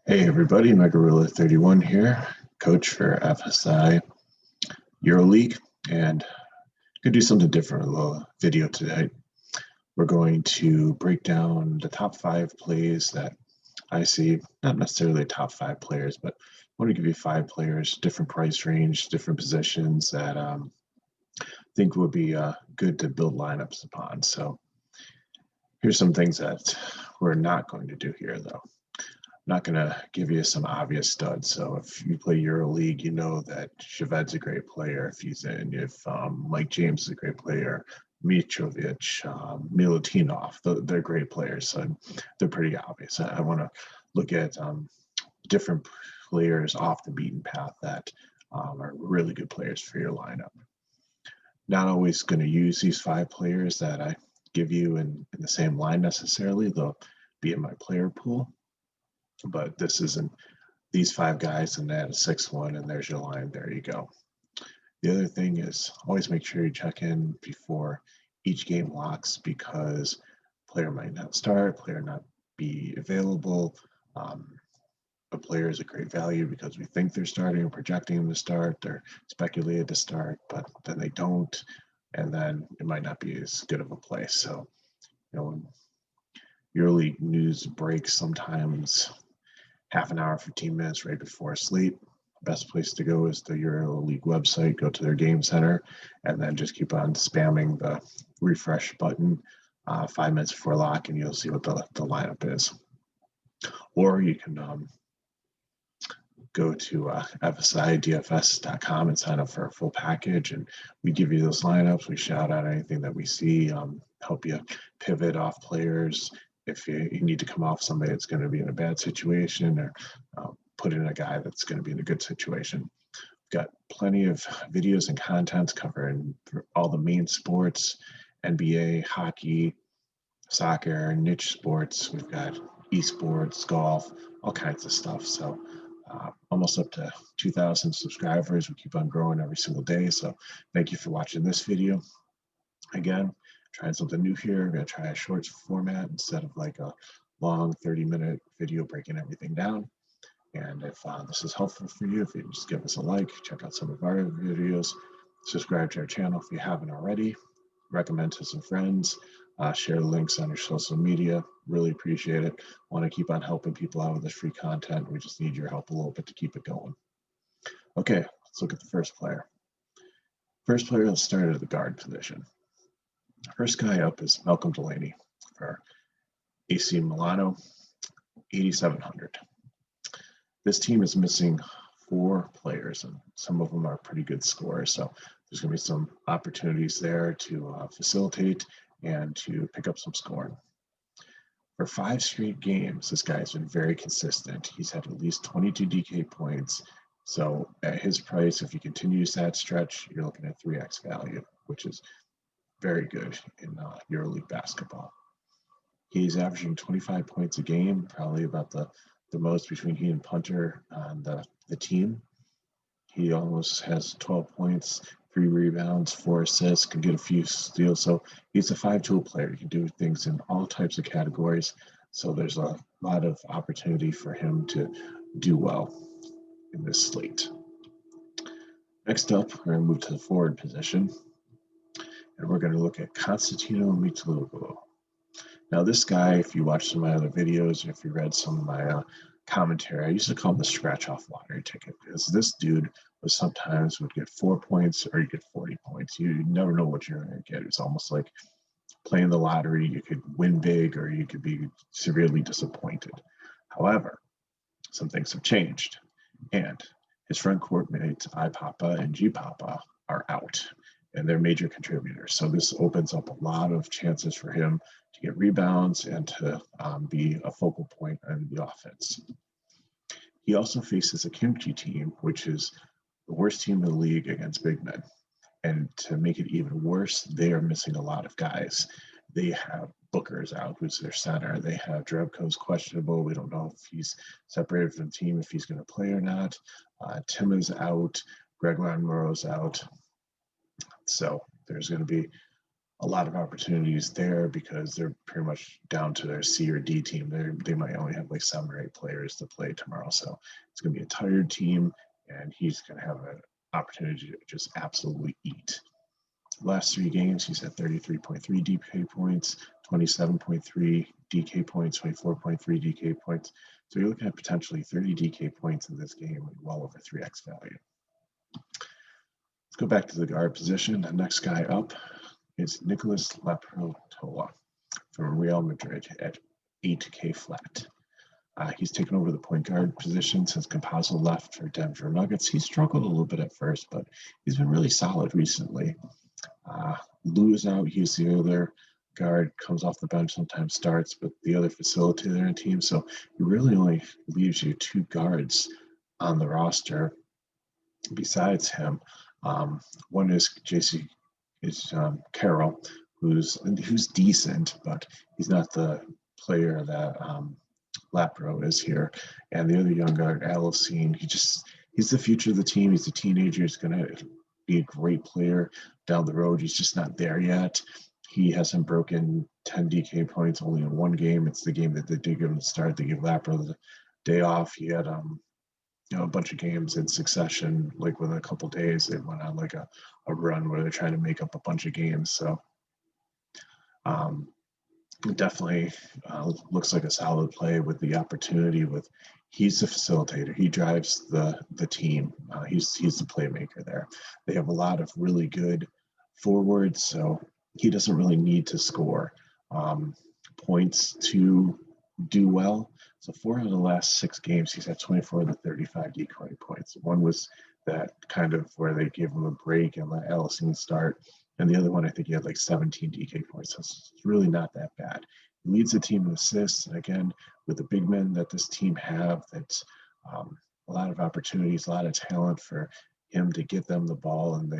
Hey everybody, MegaRuler 31 here, coach for FSI EuroLeague, and gonna do something different with a video today. We're going to break down the top 5 plays that I see, not necessarily top 5 players, but I want to give you 5 players, different price range, different positions that I think would be good to build lineups upon. So here's some things that we're not going to do here though. Not going to give you some obvious studs. So if you play EuroLeague, you know that Shaved's a great player. If Mike James is a great player, Mitrovic, Milutinov, they're great players. So they're pretty obvious. I want to look at different players off the beaten path that are really good players for your lineup. Not always going to use these 5 players that I give you in the same line necessarily. They'll be in my player pool. But this isn't these 5 guys and add a 6th one, and there's your line. There you go. The other thing is always make sure you check in before each game locks, because player might not start, player not be available. A player is a great value because we think they're starting, projecting them to start, they're speculated to start, but then they don't, and then it might not be as good of a play. So, when EuroLeague news breaks sometimes half an hour, 15 minutes right before sleep. Best place to go is the EuroLeague website. Go to their game center and then just keep on spamming the refresh button 5 minutes before lock, and you'll see what the lineup is. Or you can go to fsidfs.com and sign up for a full package, and we give you those lineups. We shout out anything that we see, help you pivot off players if you need to come off somebody that's going to be in a bad situation, or put in a guy that's going to be in a good situation. We've got plenty of videos and content covering all the main sports, NBA, hockey, soccer, niche sports. We've got esports, golf, all kinds of stuff. So almost up to 2,000 subscribers. We keep on growing every single day. So thank you for watching this video. Again, trying something new here. We're going to try a short format instead of like a long 30-minute video breaking everything down. And if this is helpful for you, if you just give us a like, check out some of our videos, subscribe to our channel if you haven't already, recommend to some friends, share links on your social media. Really appreciate it. Want to keep on helping people out with this free content. We just need your help a little bit to keep it going. Okay, let's look at the first player. First player will start at the guard position. First guy up is Malcolm Delaney for AC Milano, 8,700. This team is missing 4 players, and some of them are pretty good scorers. So there's going to be some opportunities there to facilitate and to pick up some scoring. For 5 straight games, this guy's been very consistent. He's had at least 22 DK points. So at his price, if he continues that stretch, you're looking at 3x value, which is very good in EuroLeague basketball. He's averaging 25 points a game, probably about the most between he and Punter on the team. He almost has 12 points, 3 rebounds, 4 assists, can get a few steals. So he's a 5-tool player. He can do things in all types of categories. So there's a lot of opportunity for him to do well in this slate. Next up, we're going to move to the forward position, and we're going to look at Constantino Mitchell. Now, this guy, if you watch some of my other videos, or if you read some of my commentary, I used to call him the scratch-off lottery ticket, because this dude sometimes would get 4 points or you get 40 points. You never know what you're going to get. It's almost like playing the lottery. You could win big or you could be severely disappointed. However, some things have changed, and his front court mates iPapa and GPapa are out, and they're major contributors. So this opens up a lot of chances for him to get rebounds and to be a focal point on the offense. He also faces a Kimchi team, which is the worst team in the league against big men. And to make it even worse, they are missing a lot of guys. They have Booker's out, who's their center. They have Drebko's questionable. We don't know if he's separated from the team, if he's going to play or not. Tim is out. Greg Monroe's out. So there's going to be a lot of opportunities there because they're pretty much down to their C or D team. They might only have like 7 or 8 players to play tomorrow. So it's going to be a tired team, and he's going to have an opportunity to just absolutely eat. Last 3 games, he's had 33.3 DK points, 27.3 DK points, 24.3 DK points. So you're looking at potentially 30 DK points in this game, well over 3x value. Let's go back to the guard position. The next guy up is Nicolas Laproto from Real Madrid at 8K flat. He's taken over the point guard position since Campazzo left for Denver Nuggets. He struggled a little bit at first, but he's been really solid recently. Lou is out. He's the other guard, comes off the bench, sometimes starts, but the other facilitator in team. So it really only leaves you 2 guards on the roster besides him. One is Carroll, who's decent, but he's not the player that Lapro is here. And the other young guard, Alicine, he's the future of the team. He's a teenager. He's going to be a great player down the road. He's just not there yet. He hasn't broken 10 DK points only in 1 game. It's the game that they did give him the start. They gave Lapro the day off. He had a bunch of games in succession, like within a couple days. They went on like a run where they're trying to make up a bunch of games. So definitely looks like a solid play with the opportunity. He's the facilitator. He drives the team. He's the playmaker there. They have a lot of really good forwards, so he doesn't really need to score points to do well. So 4 out of the last 6 games, he's had 24 to 35 decoy points. One was that kind of where they gave him a break and let Alicine start. And the other one, I think he had like 17 DK points. So it's really not that bad. He leads the team in assists. And again, with the big men that this team have, that's a lot of opportunities, a lot of talent for him to get them the ball and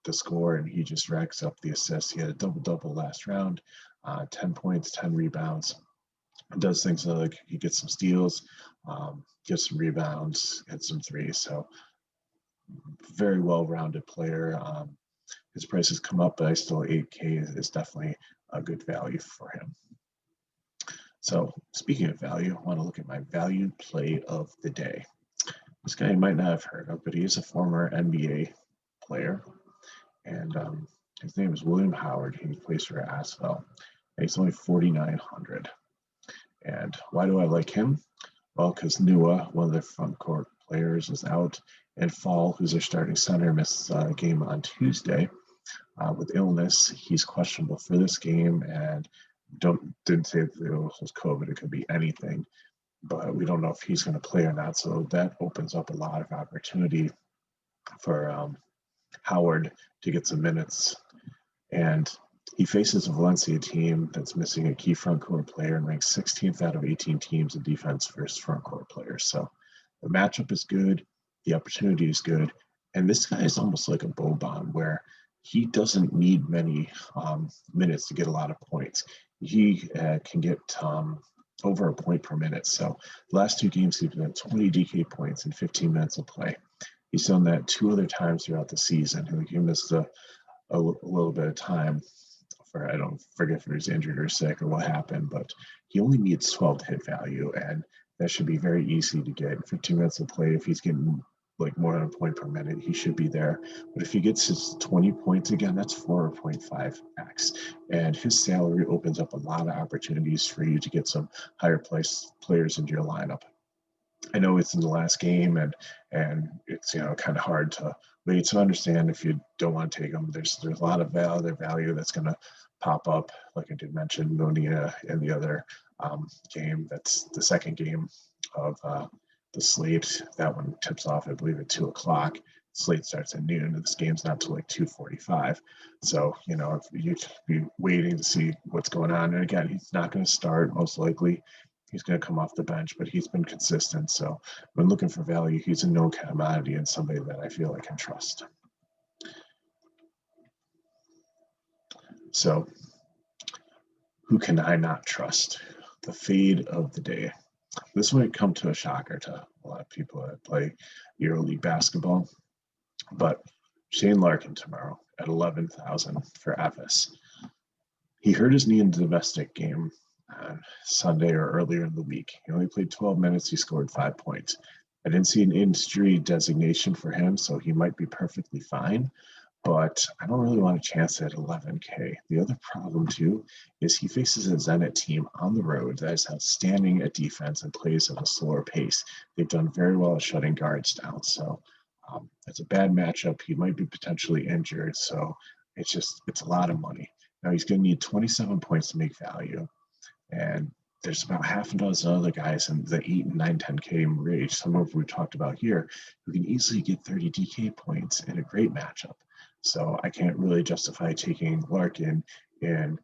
to score. And he just racks up the assists. He had a double-double last round, 10 points, 10 rebounds. Does things like he gets some steals, gets some rebounds, hits some threes. So very well-rounded player. His price has come up, but I still 8K is definitely a good value for him. So speaking of value, I want to look at my value play of the day. This guy you might not have heard of, but he is a former NBA player. And his name is William Howard. He plays for Asvel. And he's only 4,900. And why do I like him? Well, because Nua, one of their front court players, is out, and Fall, who's their starting center, missed a game on Tuesday with illness. He's questionable for this game, and didn't say that it was COVID. It could be anything, but we don't know if he's going to play or not. So that opens up a lot of opportunity for Howard to get some minutes. And he faces a Valencia team that's missing a key front court player and ranks 16th out of 18 teams in defense versus front court players. So the matchup is good, the opportunity is good, and this guy is almost like a Boban where he doesn't need many minutes to get a lot of points. He can get over a point per minute. So the last 2 games, he's been 20 DK points in 15 minutes of play. He's done that 2 other times throughout the season. He missed a little bit of time. I don't forget if he was injured or sick or what happened, but he only needs 12 to hit value, and that should be very easy to get. 15 minutes of play, if he's getting like more than a point per minute, he should be there. But if he gets his 20 points again, that's 4.5x. And his salary opens up a lot of opportunities for you to get some higher price players into your lineup. I know it's in the last game, and it's kind of hard to wait. So understand if you don't want to take them. There's a lot of other value that's going to pop up, like I did mention, Monia in the other game. That's the second game of the slate. That one tips off, I believe, at 2:00. Slate starts at noon, and this game's not till like 2:45. So if you be waiting to see what's going on, and again, he's not going to start most likely. He's going to come off the bench, but he's been consistent. So when looking for value, he's a known commodity and somebody that I feel I can trust. So who can I not trust? The fade of the day. This might come to a shocker to a lot of people that play EuroLeague basketball, but Shane Larkin tomorrow at 11,000 for FS. He hurt his knee in the domestic game on Sunday or earlier in the week. He only played 12 minutes. He scored 5 points. I didn't see an injury designation for him, so he might be perfectly fine, but I don't really want to chance it at 11K. The other problem, too, is he faces a Zenit team on the road that is outstanding at defense and plays at a slower pace. They've done very well at shutting guards down, so it's a bad matchup. He might be potentially injured, so it's a lot of money. Now he's going to need 27 points to make value, and there's about half a dozen other guys in the 8 and 9, 10K range, some of we talked about here, who can easily get 30 DK points in a great matchup. So I can't really justify taking Larkin in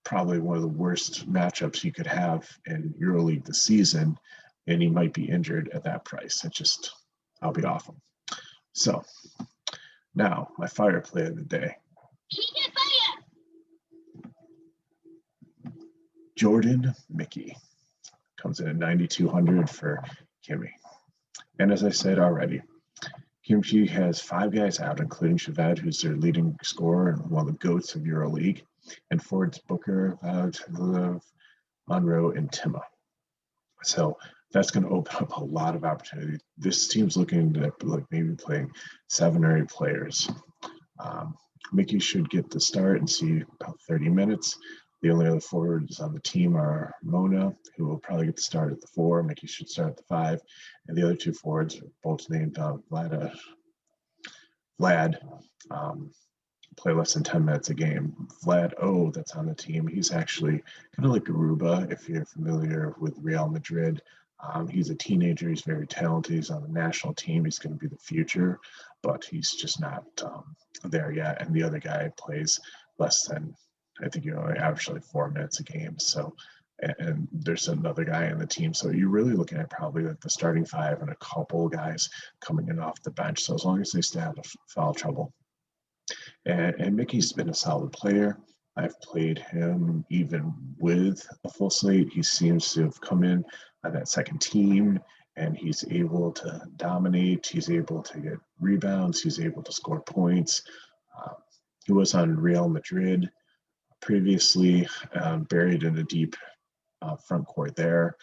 probably one of the worst matchups you could have in EuroLeague this season, and he might be injured at that price. I'll be off him. So now my fire play of the day. Jordan Mickey comes in at 9,200 for Kimmy. And as I said already, Kimchi has 5 guys out, including Chavez, who's their leading scorer and one of the GOATs of EuroLeague, and Ford's Booker, Monroe, and Tima. So that's going to open up a lot of opportunity. This team's looking at like maybe playing 7 or 8 players. Mickey should get the start and see about 30 minutes. The only other forwards on the team are Mona, who will probably get the start at the 4. Mickey should start at the 5. And the other 2 forwards are both named Vlad, play less than 10 minutes a game. Vlad, that's on the team. He's actually kind of like Garuba, if you're familiar with Real Madrid. He's a teenager. He's very talented. He's on the national team. He's going to be the future, but he's just not there yet. And the other guy plays less than, I think, average like 4 minutes a game. So, and there's another guy on the team. So you're really looking at probably like the starting 5 and a couple guys coming in off the bench. So as long as they stay out of foul trouble. And Mickey's been a solid player. I've played him even with a full slate. He seems to have come in on that second team, and he's able to dominate. He's able to get rebounds. He's able to score points. He was on Real Madrid previously, buried in a deep front court there.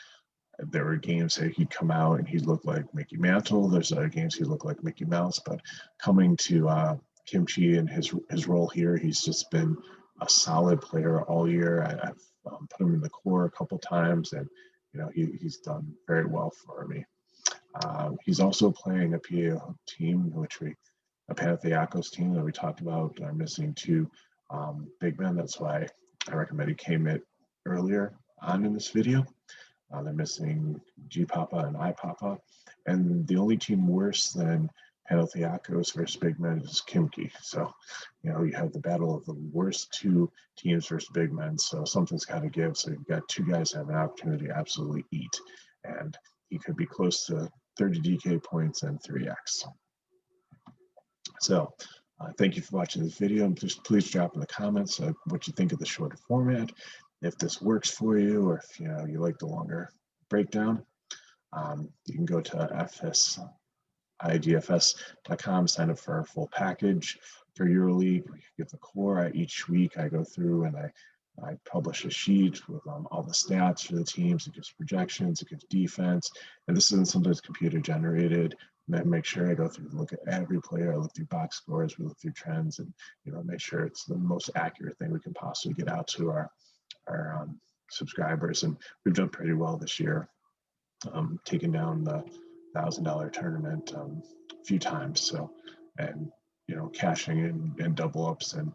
There were games that he'd come out and he looked like Mickey Mantle. There's other games he looked like Mickey Mouse, but coming to Kimchi and his role here, he's just been a solid player all year. I've put him in the core a couple times, and he's done very well for me. He's also playing a PA team, a Panathinaikos team that we talked about. Are missing 2 big men. That's why I recommend he came in earlier on in this video. They're missing G Papa and I Papa, and the only team worse than Panathinaikos versus big men is Kimchi. So, you have the battle of the worst 2 teams versus big men. So something's got to give. So you've got 2 guys that have an opportunity to absolutely eat, and he could be close to 30 DK points and 3x. So thank you for watching this video, and please drop in the comments what you think of the shorter format, if this works for you, or if you like the longer breakdown. You can go to idfs.com, sign up for our full package for EuroLeague. We give the core. Each week I go through and I publish a sheet with all the stats for the teams. It gives projections, it gives defense, and this isn't something that's computer generated. Make sure I go through and look at every player. I look through box scores, we look through trends, and make sure it's the most accurate thing we can possibly get out to our subscribers. And we've done pretty well this year, taking down the $1,000 tournament a few times. So, and cashing in double ups, and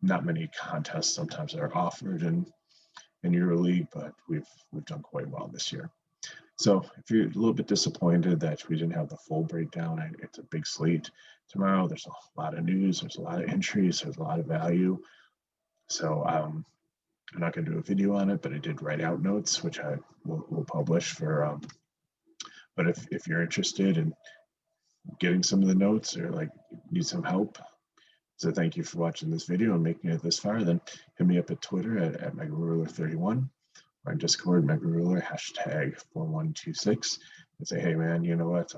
not many contests sometimes are offered in EuroLeague, but we've done quite well this year. So if you're a little bit disappointed that we didn't have the full breakdown, it's a big slate tomorrow. There's a lot of news, there's a lot of entries, there's a lot of value. So I'm not going to do a video on it, but I did write out notes, which I will publish for. But if you're interested in getting some of the notes, or need some help, so thank you for watching this video and making it this far. Then hit me up at Twitter at MegaRuler31. Or on Discord, MegaRuler, #4126, and say, hey man, you know what?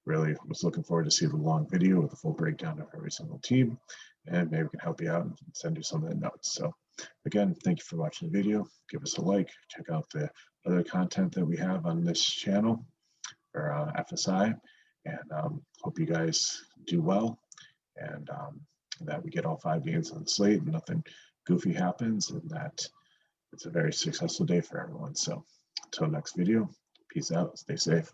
Really was looking forward to see the long video with the full breakdown of every single team. and maybe we can help you out and send you some of the notes. So again, thank you for watching the video. Give us a like, check out the other content that we have on this channel for FSI, and hope you guys do well, and that we get all 5 games on the slate and nothing goofy happens, and that it's a very successful day for everyone. So until next video, peace out, stay safe.